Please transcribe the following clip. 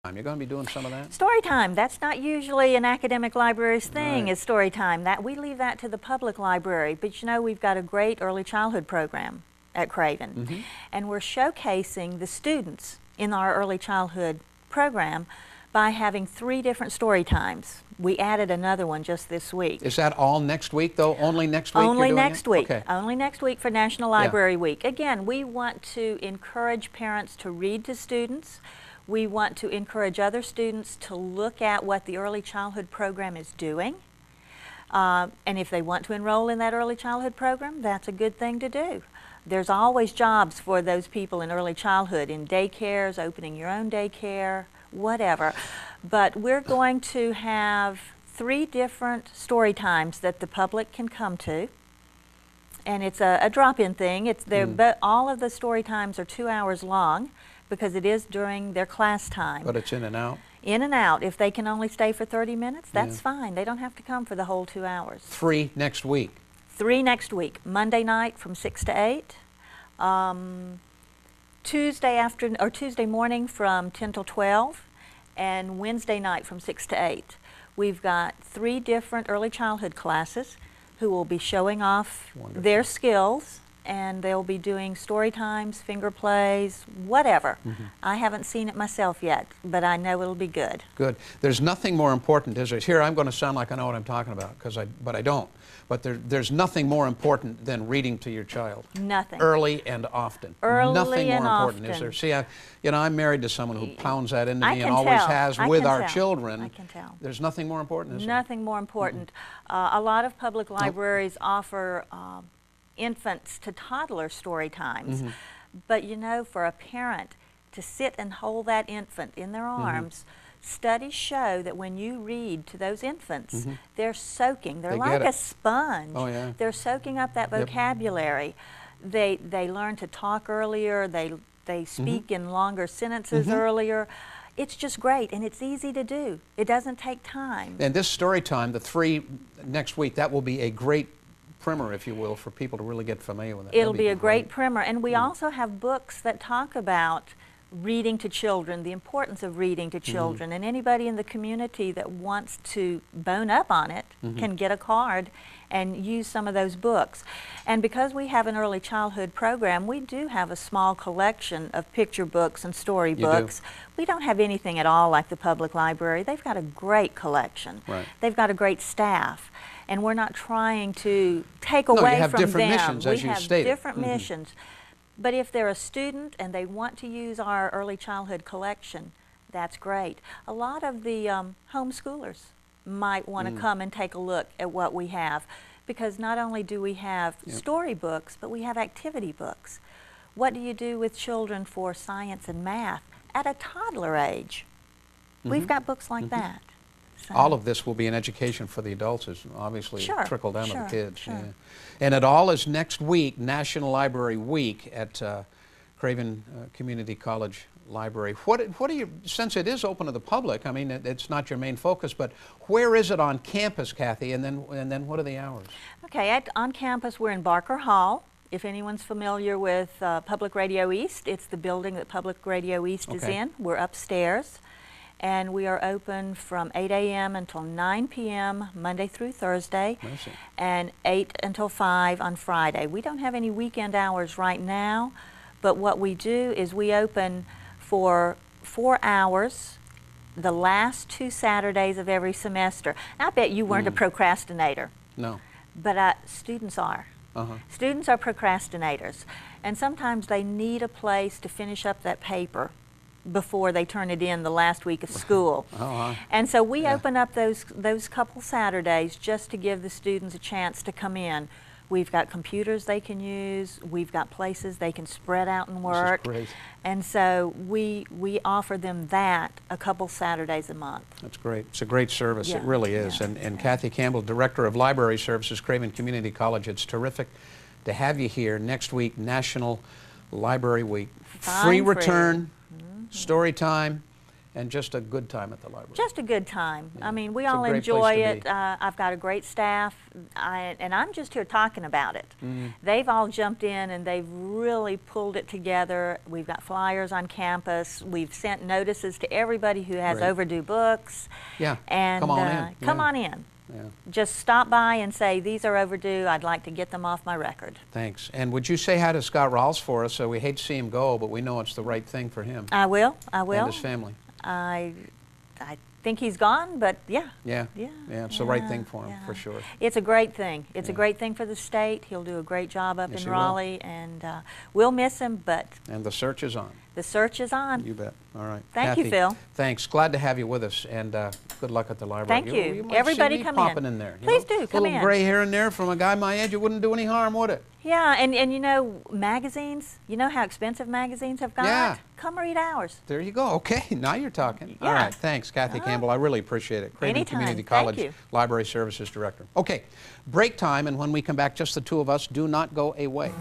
You're going to be doing some of that? Story time, that's not usually an academic library's thing, Right. is story time. We leave that to the public library, but you know, we've got a great early childhood program at Craven, and we're showcasing the students in our early childhood program by having 3 different story times. We added another one just this week. Is that all next week, though? Only next week? Only you're doing next it? week. Okay. Only next week for National Library Week. Again, we want to encourage parents to read to students. We want to encourage other students to look at what the early childhood program is doing. And if they want to enroll in that early childhood program, that's a good thing to do. There's always jobs for those people in early childhood, in daycares, opening your own daycare, whatever. But we're going to have 3 different story times that the public can come to. And it's a drop-in thing. But all of the story times are 2 hours long because it is during their class time. But it's in and out? In and out. If they can only stay for 30 minutes, that's fine. They don't have to come for the whole 2 hours. 3 next week? 3 next week. Monday night from 6 to 8. Tuesday morning from 10 till 12. And Wednesday night from 6 to 8. We've got 3 different early childhood classes who will be showing off their skills, and they'll be doing story times, finger plays, whatever. I haven't seen it myself yet, but I know it'll be good. Good. There's nothing more important, is there? Here, I'm going to sound like I know what I'm talking about, but I don't. But there's nothing more important than reading to your child. Nothing. Early and often. Early nothing and more important, often. is there? See, I'm married to someone who pounds that into me and can always tell. has I with can our tell. children. I can tell. There's nothing more important, is there? Nothing more important. A lot of public libraries offer infants to toddler story times. But you know, for a parent to sit and hold that infant in their arms, studies show that when you read to those infants, they're soaking. They're like a sponge. Oh, yeah. They're soaking up that vocabulary. They learn to talk earlier. They speak in longer sentences earlier. It's just great, and it's easy to do. It doesn't take time. And this story time, the 3 next week, that will be a great primer, if you will, for people to really get familiar with it. It'll be a great primer. And we also have books that talk about reading to children, the importance of reading to children. And anybody in the community that wants to bone up on it can get a card and use some of those books. And because we have an early childhood program, we do have a small collection of picture books and story books. We don't have anything at all like the public library. They've got a great collection. Right. They've got a great staff. And we're not trying to take away you have from different them. missions, as you we have stated. different missions. But if they're a student and they want to use our early childhood collection, that's great. A lot of the homeschoolers might want to come and take a look at what we have, because not only do we have story books, but we have activity books. What do you do with children for science and math at a toddler age? We've got books like that. So all of this will be an education for the adults, as obviously trickle down to the kids. Sure. Yeah. And it all is next week, National Library Week at Craven Community College Library. What do you, since it is open to the public, I mean, it's not your main focus, but where is it on campus, Cathy, and then what are the hours? Okay, on campus we're in Barker Hall. If anyone's familiar with Public Radio East, it's the building that Public Radio East is in. We're upstairs. And we are open from 8 a.m. until 9 p.m. Monday through Thursday, and 8 until 5 on Friday. We don't have any weekend hours right now, but what we do is we open for 4 hours the last 2 Saturdays of every semester. I bet you weren't a procrastinator. No. But students are. Students are procrastinators, and sometimes they need a place to finish up that paper before they turn it in the last week of school. And so we open up those couple Saturdays just to give the students a chance to come in. We've got computers they can use, we've got places they can spread out and work. This is great. And so we offer them that a couple Saturdays a month. That's great. It's a great service. It really is. And Cathy Campbell, Director of Library Services, Craven Community College, it's terrific to have you here next week, National Library Week. Free return, story time, and just a good time at the library. Just a good time. Yeah. I mean, we It's a all great enjoy place to it. be. I've got a great staff, and I'm just here talking about it. Mhm. They've all jumped in and they've really pulled it together. We've got flyers on campus. We've sent notices to everybody who has Great. overdue books. Yeah, And come on in. Come Yeah. on in. Yeah, Just stop by and say, these are overdue. I'd like to get them off my record. thanks. And would you say hi to Scott Rawls for us? So we hate to see him go, but we know it's the right thing for him I will. I will. and his family. I think he's gone, but yeah. Yeah, Yeah. yeah, it's the right thing for him, for sure. It's a great thing. It's a Yeah. great thing for the state. He'll do a great job up Yes, in he will. Raleigh, and we'll miss him, but And the search is on. the search is on. You bet. All right. Thank you, Cathy, Phil. Thanks. Glad to have you with us, and good luck at the library. Thank you. might Everybody see me come popping in. in there. Please do, come little in. gray hair in there from a guy my age, it wouldn't do any harm, would it? Yeah, and you know, magazines, you know how expensive magazines have got? Yeah. Come read ours. There you go. Okay, now you're talking. All Yeah. right, thanks, Cathy Campbell. I really appreciate it. Craven Anytime. Community Thank College you. Library Services Director. Okay, break time, and when we come back, just the two of us. Do not go away.